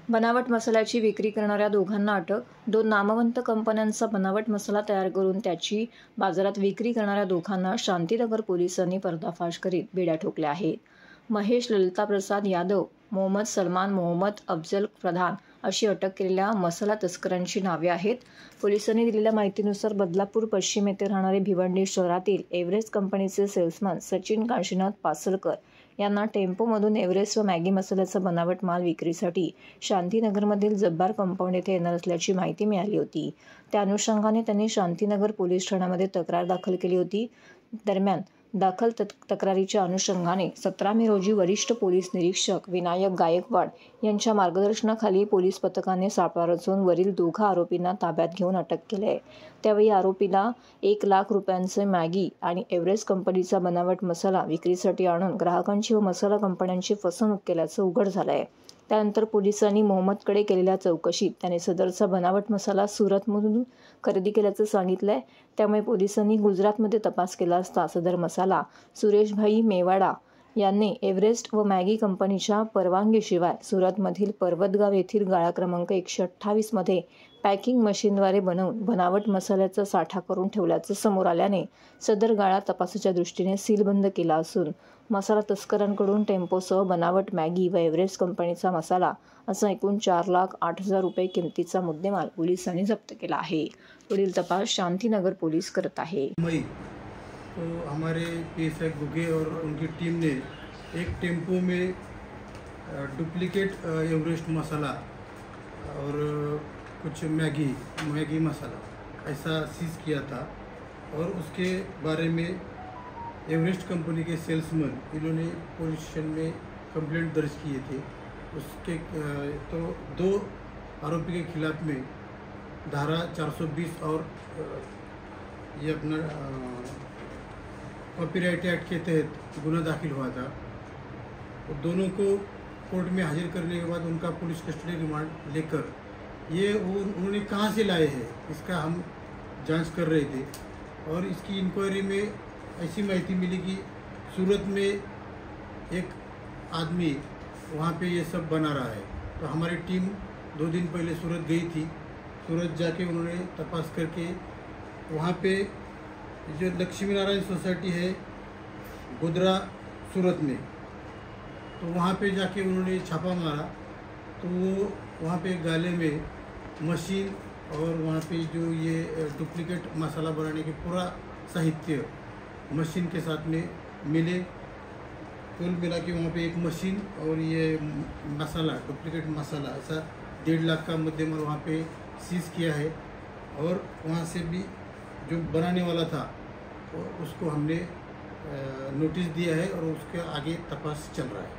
बनावट मसाल्याची विक्री करणाऱ्या दोघांना अटक. 2 नामवंत कंपन्यांचा बनावट मसाला तयार करून त्याची बाजारात विक्री करणाऱ्या दोघांना शांतीनगर पोलिसांनी पर्दाफाश करीत बेड्या ठोकल्या आहेत. महेश ललिताप्रसाद यादव, मोहम्मद सलमान मोहम्मद अफजल प्रधान अशी अटक केलेल्या मसाला तस्करांची नावे आहेत. पोलिसांनी दिलेल्या माहितीनुसार बदलापूर पश्चिम येथे राहणारे भिवंडी शहरातील एव्हरेस्ट कंपनीचे सेल्समन सचिन काशीनाथ पासलकर यांना टेम्पोमधून एव्हरेस्ट व मॅगी मसाल्याचा बनावट माल विक्रीसाठी शांतीनगरमधील जब्बार कंपाऊंड येथे येणार असल्याची माहिती मिळाली होती. त्या अनुषंगाने त्यांनी शांतीनगर पोलीस ठाण्यामध्ये तक्रार दाखल केली होती. दरम्यान दाखल तक्रारीच्या अनुषंगाने 17 मे रोजी वरिष्ठ पोलीस निरीक्षक विनायक गायकवाड यांच्या मार्गदर्शनाखाली पोलीस पथकाने सापळा रचून वरील दोघा आरोपींना ताब्यात घेऊन अटक केली आहे. त्यावेळी आरोपीला 1 लाख रुपयांचे मॅगी आणि एव्हरेस्ट कंपनीचा बनावट मसाला विक्रीसाठी आणून ग्राहकांची व मसाला कंपन्यांची फसवणूक केल्याचं उघड झालं आहे. त्यानंतर पोलिसांनी मोहम्मदकडे केलेल्या चौकशीत त्याने सदरचा बनावट मसाला सुरतमधून खरेदी केल्याचं सांगितलंय. त्यामुळे पोलिसांनी गुजरातमध्ये तपास केला असता सदर मसाला सुरेशभाई मेवाडा यांनी एव्हरेस्ट व मॅगी कंपनीच्या परवानगीशिवाय सुरतमधील पर्वतगाव येथील गाळा क्रमांक 128 मध्ये पॅकिंग मशीनद्वारे बनवून बनावट मसाल्याचा साठा करून ठेवल्याचं समोर आल्याने सदर गाळा तपासाच्या दृष्टीने सीलबंद केला असून मसाला तस्करांकडून टेम्पोसह बनावट मॅगी व एव्हरेस्ट कंपनीचा मसाला असा एकूण 4,08,000 रुपये किमतीचा मुद्देमाल पोलिसांनी जप्त केला आहे. पुढील तपास शांतीनगर पोलीस करत आहे. तो हमारे पीएसआई गुगे और उनकी टीम ने एक टेम्पो में डुप्लीकेट एवरेस्ट मसाला और कुछ मैगी मसाला ऐसा सीज किया था और उसके बारे में एवरेस्ट कंपनी के सेल्समैन इन्होंने पुलिस स्टेशन में कंप्लेंट दर्ज किए थे. उसके तो 2 आरोपी के खिलाफ में धारा 420 और ये अपना कॉपीराइट एक्ट के तहत गुना दाखिल हुआ था. तो दोनों को कोर्ट में हाजिर करने के बाद उनका पुलिस कस्टडी रिमांड लेकर ये उन्होंने कहाँ से लाए हैं इसका हम जांच कर रहे थे. और इसकी इंक्वायरी में ऐसी माहिती मिली कि सूरत में एक आदमी वहाँ पे ये सब बना रहा है. तो हमारी टीम 2 दिन पहले सूरत गई थी. सूरत जाके उन्होंने तपास करके वहाँ पे जो लक्ष्मी नारायण सोसाइटी है गोदरा सूरत में, तो वहाँ पे जाके उन्होंने छापा मारा. तो वो वहाँ पे गाले में मशीन और वहाँ पे जो ये डुप्लीकेट मसाला बनाने के पूरा साहित्य मशीन के साथ में मिले. कुल मिला के वहाँ पे एक मशीन और ये मसाला डुप्लीकेट मसाला ऐसा 1.5 लाख का मुद्देमाल वहाँ पे सीज किया है. और वहाँ से भी जो बनाने वाला था उसको हमने नोटिस दिया है और उसके आगे तपास चल रहा है.